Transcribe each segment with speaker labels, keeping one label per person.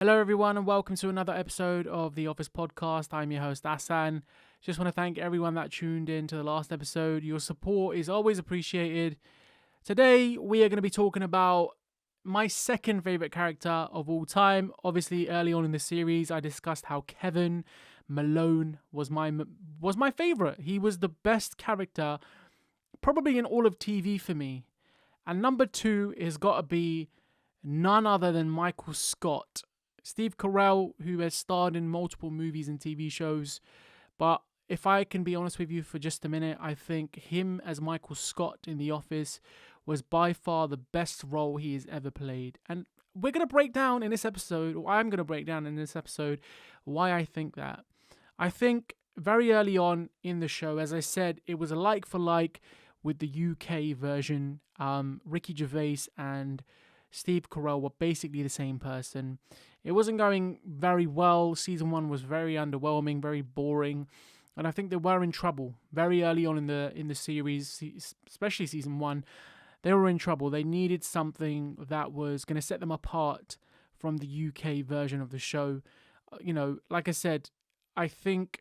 Speaker 1: Hello, everyone, and welcome to another episode of the Office Podcast. I'm your host, Asan. Just want to thank everyone that tuned in to the last episode. Your support is always appreciated. Today, we are going to be talking about my second favorite character of all time. Obviously, early on in the series, I discussed how Kevin Malone was my favorite. He was the best character, probably in all of TV for me. And number two has got to be none other than Michael Scott. Steve Carell, who has starred in multiple movies and TV shows. But if I can be honest with you for just a minute, I think him as Michael Scott in The Office was by far the best role he has ever played. And we're going to break down in this episode, or I'm going to break down in this episode, why I think that. I think very early on in the show, as I said, it was a like for like with the UK version. Ricky Gervais and Steve Carell were basically the same person. It wasn't going very well. Season 1 was very underwhelming, very boring, and I think they were in trouble very early on in the series, especially season 1. They were in trouble. They needed something that was going to set them apart from the UK version of the show. Like I said, I think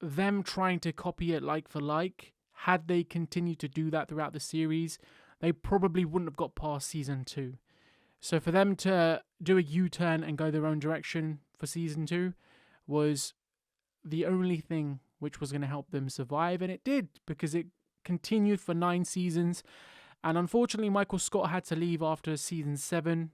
Speaker 1: them trying to copy it like for like, had they continued to do that throughout the series, they probably wouldn't have got past season 2. So for them to do a U-turn and go their own direction for season 2 was the only thing which was going to help them survive, and it did, because it continued for 9 seasons. And unfortunately, Michael Scott had to leave after season 7,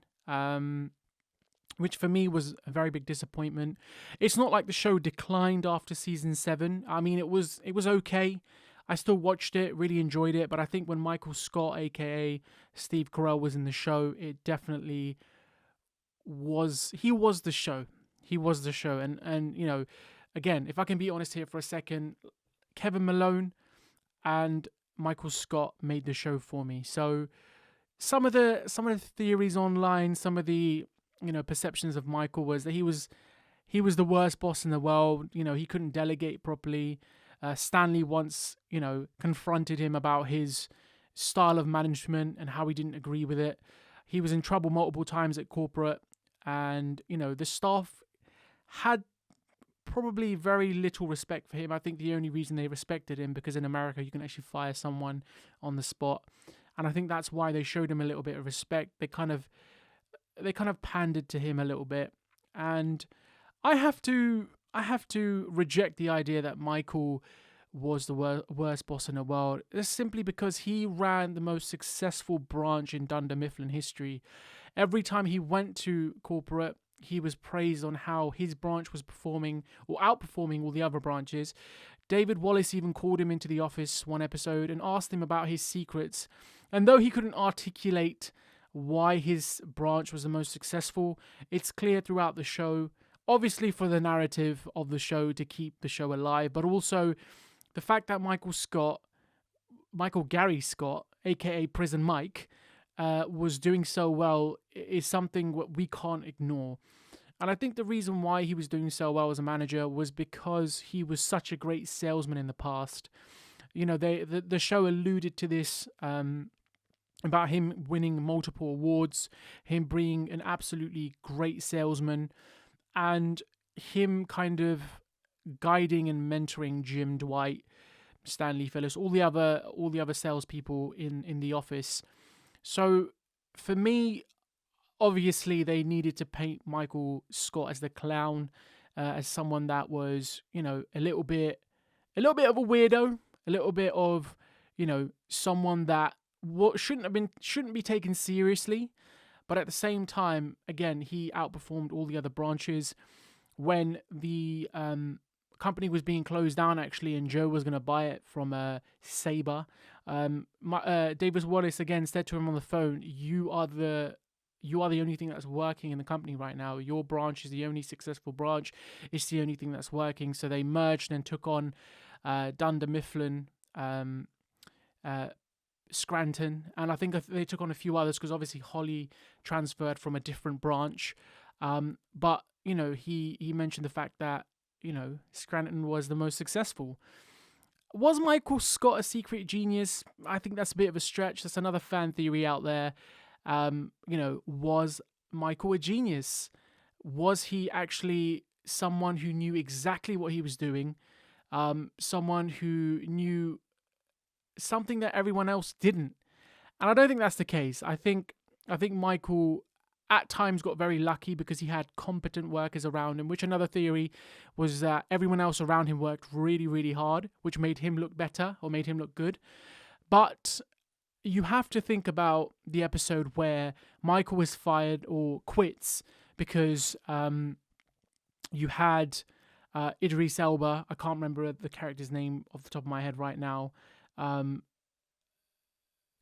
Speaker 1: which for me was a very big disappointment. It's not like the show declined after season 7. I mean, it was okay. I still watched it, really enjoyed it, but I think when Michael Scott, aka Steve Carell, was in the show, it definitely was. He was the show. He was the show. And again, if I can be honest here for a second, Kevin Malone and Michael Scott made the show for me. So some of the theories online, some of the perceptions of Michael was that he was the worst boss in the world. He couldn't delegate properly. Stanley once, confronted him about his style of management and how he didn't agree with it. He was in trouble multiple times at corporate, and, the staff had probably very little respect for him. I think the only reason they respected him because in America you can actually fire someone on the spot, and I think that's why they showed him a little bit of respect. They kind of pandered to him a little bit, and I have to reject the idea that Michael was the worst boss in the world. It's simply because he ran the most successful branch in Dunder Mifflin history. Every time he went to corporate, he was praised on how his branch was performing or outperforming all the other branches. David Wallace even called him into the office one episode and asked him about his secrets. And though he couldn't articulate why his branch was the most successful, it's clear throughout the show, obviously for the narrative of the show to keep the show alive, but also the fact that Michael Gary Scott, aka Prison Mike, was doing so well is something what we can't ignore. And I think the reason why he was doing so well as a manager was because he was such a great salesman in the past. The show alluded to this about him winning multiple awards, him being an absolutely great salesman, and him kind of guiding and mentoring Jim, Dwight, Stanley, Phyllis, all the other salespeople in the office. So for me, obviously they needed to paint Michael Scott as the clown, as someone that was, a little bit of a weirdo, a little bit of, someone that shouldn't be taken seriously. But at the same time, again, he outperformed all the other branches. When the company was being closed down, actually, and Joe was going to buy it from Sabre, David Wallace again said to him on the phone, "You are the only thing that's working in the company right now. Your branch is the only successful branch. It's the only thing that's working." So they merged and took on Dunder Mifflin, Scranton, and I think they took on a few others because obviously Holly transferred from a different branch. But he mentioned the fact that Scranton was the most successful. Was Michael Scott a secret genius? I think that's a bit of a stretch. That's another fan theory out there. Was Michael a genius? Was he actually someone who knew exactly what he was doing? Someone who knew something that everyone else didn't? And I don't think that's the case. I think Michael at times got very lucky because he had competent workers around him, which another theory was that everyone else around him worked really, really hard, which made him look better or made him look good. But you have to think about the episode where Michael is fired or quits because you had Idris Elba. I can't remember the character's name off the top of my head right now. Um,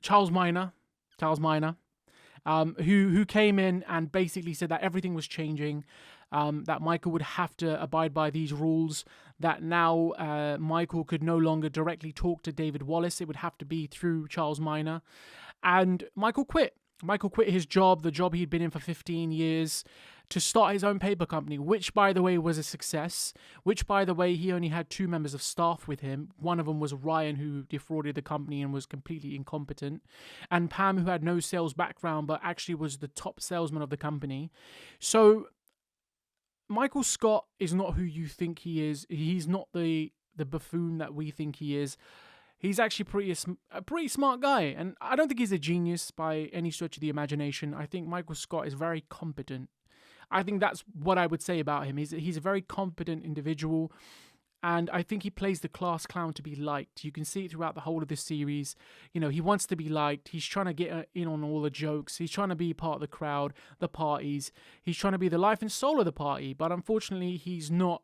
Speaker 1: Charles Minor, who came in and basically said that everything was changing, that Michael would have to abide by these rules, that now Michael could no longer directly talk to David Wallace. It would have to be through Charles Minor. And Michael quit. Michael quit his job, the job he'd been in for 15 years, to start his own paper company, which, by the way, was a success, which, by the way, he only had 2 members of staff with him. One of them was Ryan, who defrauded the company and was completely incompetent, and Pam, who had no sales background, but actually was the top salesman of the company. So Michael Scott is not who you think he is. He's not the buffoon that we think he is. He's actually a pretty smart guy, and I don't think he's a genius by any stretch of the imagination. I think Michael Scott is very competent. I think that's what I would say about him. He's a very competent individual, and I think he plays the class clown to be liked. You can see it throughout the whole of this series. You know, he wants to be liked. He's trying to get in on all the jokes. He's trying to be part of the crowd, the parties. He's trying to be the life and soul of the party, but unfortunately, he's not.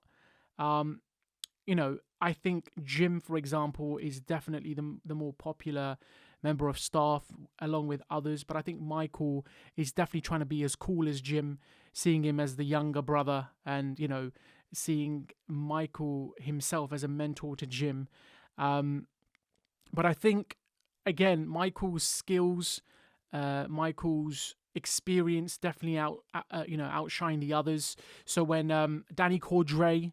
Speaker 1: I think Jim, for example, is definitely the more popular member of staff along with others. But I think Michael is definitely trying to be as cool as Jim, seeing him as the younger brother and, seeing Michael himself as a mentor to Jim. But I think, again, Michael's skills, Michael's experience definitely outshine the others. So when Danny Cordray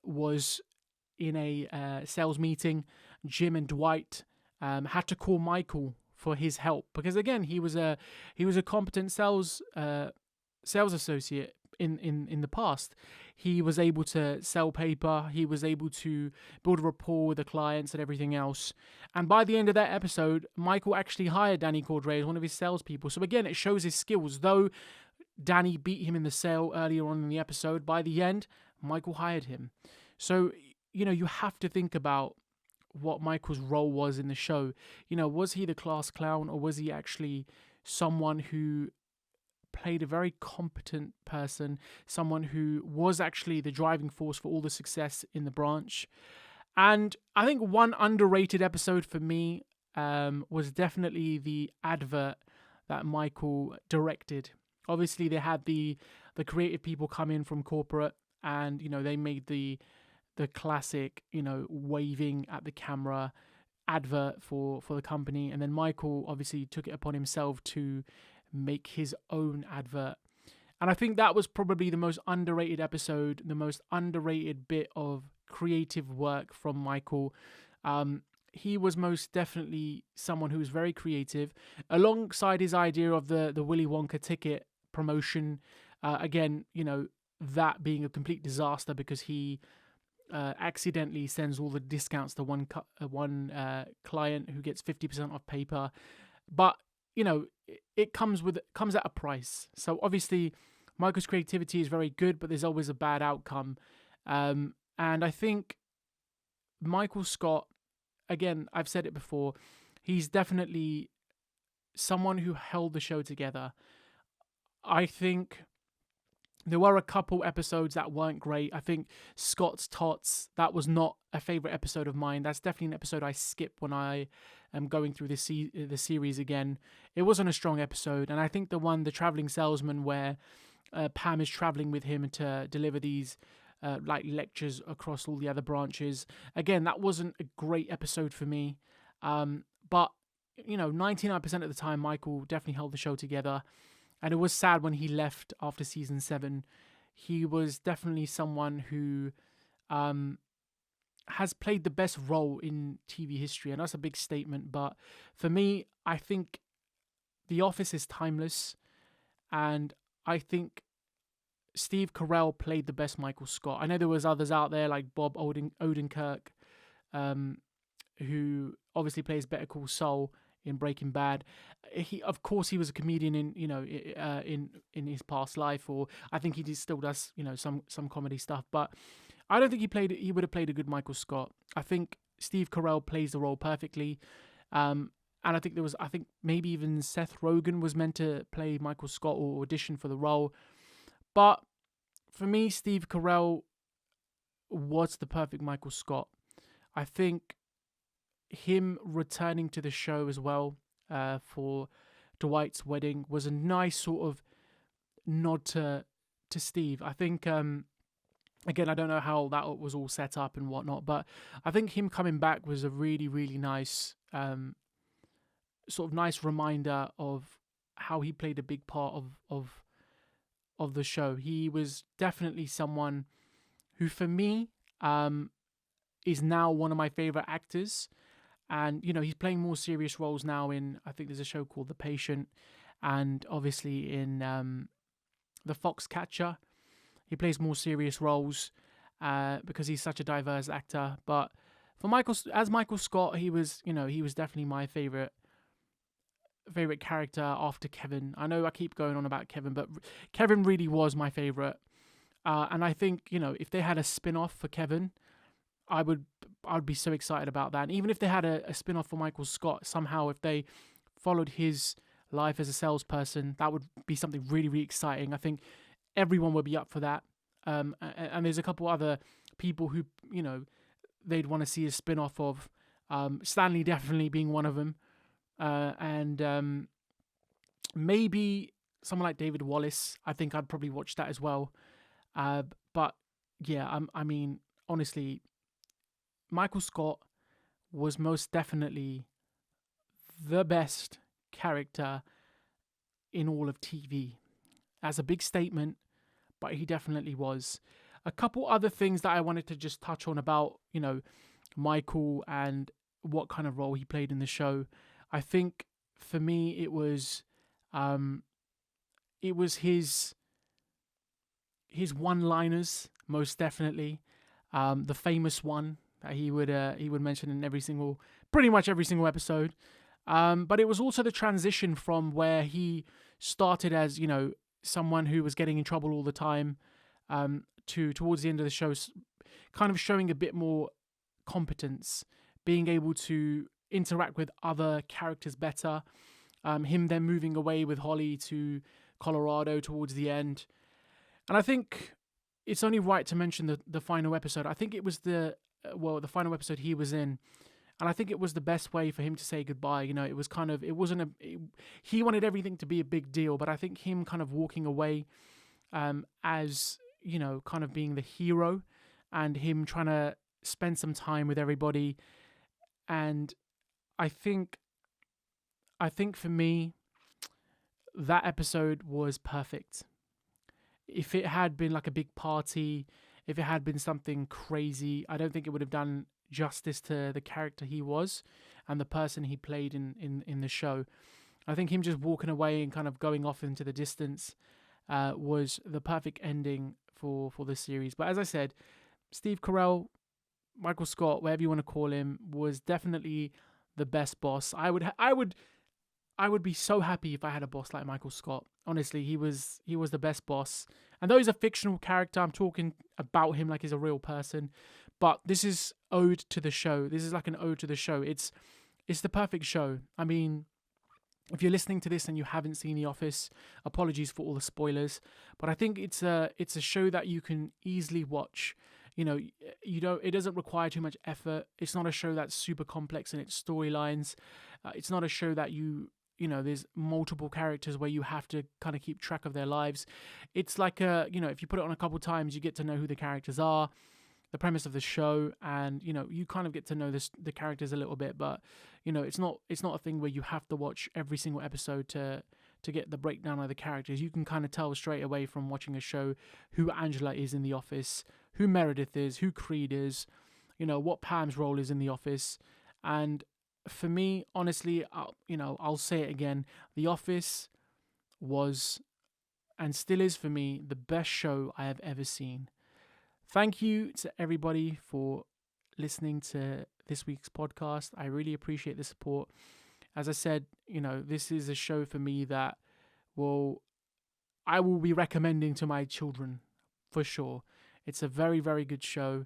Speaker 1: was in a sales meeting, Jim and Dwight had to call Michael for his help because, again, he was a competent sales associate in the past. He was able to sell paper. He was able to build a rapport with the clients and everything else. And by the end of that episode, Michael actually hired Danny Cordray as one of his salespeople. So again, it shows his skills. Though Danny beat him in the sale earlier on in the episode, by the end, Michael hired him. So, you have to think about what Michael's role was in the show. Was he the class clown, or was he actually someone who played a very competent person, someone who was actually the driving force for all the success in the branch? And I think one underrated episode for me was definitely the advert that Michael directed. Obviously, they had the creative people come in from corporate, and they made the classic waving at the camera advert for the company, and then Michael obviously took it upon himself to make his own advert. And I think that was probably the most underrated episode, the most underrated bit of creative work from Michael. He was most definitely someone who was very creative, alongside his idea of the Willy Wonka ticket promotion. Again, that being a complete disaster because he accidentally sends all the discounts to one client who gets 50% off paper. But it comes at a price. So obviously Michael's creativity is very good, but there's always a bad outcome. And I think Michael Scott, again, I've said it before, he's definitely someone who held the show together. I think there were a couple episodes that weren't great. I think Scott's Tots, that was not a favourite episode of mine. That's definitely an episode I skip when I am going through the series again. It wasn't a strong episode. And I think the Travelling Salesman, where Pam is travelling with him to deliver these lectures across all the other branches. Again, that wasn't a great episode for me. But 99% of the time, Michael definitely held the show together. And it was sad when he left after season 7. He was definitely someone who has played the best role in TV history. And that's a big statement. But for me, I think The Office is timeless. And I think Steve Carell played the best Michael Scott. I know there was others out there like Bob Odenkirk, um, who obviously plays Better Call Saul in Breaking Bad. Of course, he was a comedian in in his past life, or I think still does some comedy stuff. But I don't think he would have played a good Michael Scott. I think Steve Carell plays the role perfectly. And I think maybe even Seth Rogen was meant to play Michael Scott or audition for the role. But for me, Steve Carell was the perfect Michael Scott. I think him returning to the show as well for Dwight's wedding was a nice sort of nod to Steve. I think again, I don't know how that was all set up and whatnot, but I think him coming back was a really, really nice sort of nice reminder of how he played a big part of the show. He was definitely someone who, for me, is now one of my favorite actors. And, he's playing more serious roles now I think there's a show called The Patient, and obviously in The Foxcatcher. He plays more serious roles because he's such a diverse actor. But for Michael Scott, he was definitely my favorite character after Kevin. I know I keep going on about Kevin, but Kevin really was my favorite. And I think, if they had a spin-off for Kevin, I'd be so excited about that. And even if they had a spin-off for Michael Scott, somehow if they followed his life as a salesperson, that would be something really, really exciting. I think everyone would be up for that. And there's a couple other people who, they'd want to see a spin-off of. Stanley definitely being one of them. And maybe someone like David Wallace. I think I'd probably watch that as well. But yeah, I mean, honestly, Michael Scott was most definitely the best character in all of TV. That's a big statement, but he definitely was. A couple other things that I wanted to just touch on about, Michael and what kind of role he played in the show. I think for me it was his one-liners, most definitely. The famous one that he would mention in pretty much every single episode. But it was also the transition from where he started as, someone who was getting in trouble all the time, to towards the end of the show, kind of showing a bit more competence, being able to interact with other characters better. Him then moving away with Holly to Colorado towards the end. And I think it's only right to mention the final episode. I think it was the final episode he was in. And I think it was the best way for him to say goodbye. It was kind of, he wanted everything to be a big deal, but I think him kind of walking away as, kind of being the hero, and him trying to spend some time with everybody. And I think for me, that episode was perfect. If it had been like a big party, if it had been something crazy, I don't think it would have done justice to the character he was and the person he played in the show. I think him just walking away and kind of going off into the distance was the perfect ending for the series. But as I said, Steve Carell, Michael Scott, whatever you want to call him, was definitely the best boss. I would be so happy if I had a boss like Michael Scott. Honestly, he was the best boss. And though he's a fictional character, I'm talking about him like he's a real person. But this is ode to the show. This is like an ode to the show. It's the perfect show. I mean, if you're listening to this and you haven't seen The Office, apologies for all the spoilers. But I think it's a show that you can easily watch. It doesn't require too much effort. It's not a show that's super complex in its storylines. It's not a show that there's multiple characters where you have to kind of keep track of their lives. It's like if you put it on a couple times, you get to know who the characters are, the premise of the show, and you kind of get to know the characters a little bit. But it's not a thing where you have to watch every single episode to get the breakdown of the characters. You can kind of tell straight away from watching a show who Angela is in The Office, who Meredith is, who Creed is, what Pam's role is in The Office. And for me, honestly, I'll say it again, The Office was and still is for me the best show I have ever seen. Thank you to everybody for listening to this week's podcast. I really appreciate the support. As I said, this is a show for me that I will be recommending to my children for sure. It's a very, very good show.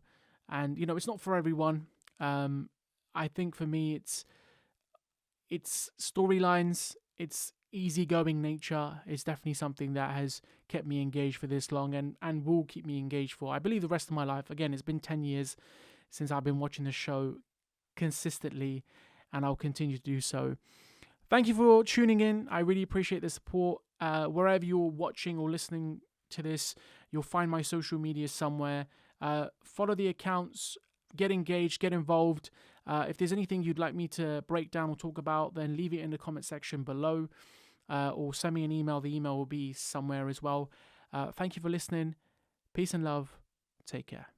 Speaker 1: And, it's not for everyone. I think for me, it's storylines, it's easygoing nature is definitely something that has kept me engaged for this long and will keep me engaged for, I believe, the rest of my life. Again, it's been 10 years since I've been watching the show consistently, and I'll continue to do so. Thank you for tuning in. I really appreciate the support. Wherever you're watching or listening to this, you'll find my social media somewhere. Follow the accounts, get engaged, get involved. If there's anything you'd like me to break down or talk about, then leave it in the comment section below, or send me an email. The email will be somewhere as well. Thank you for listening. Peace and love. Take care.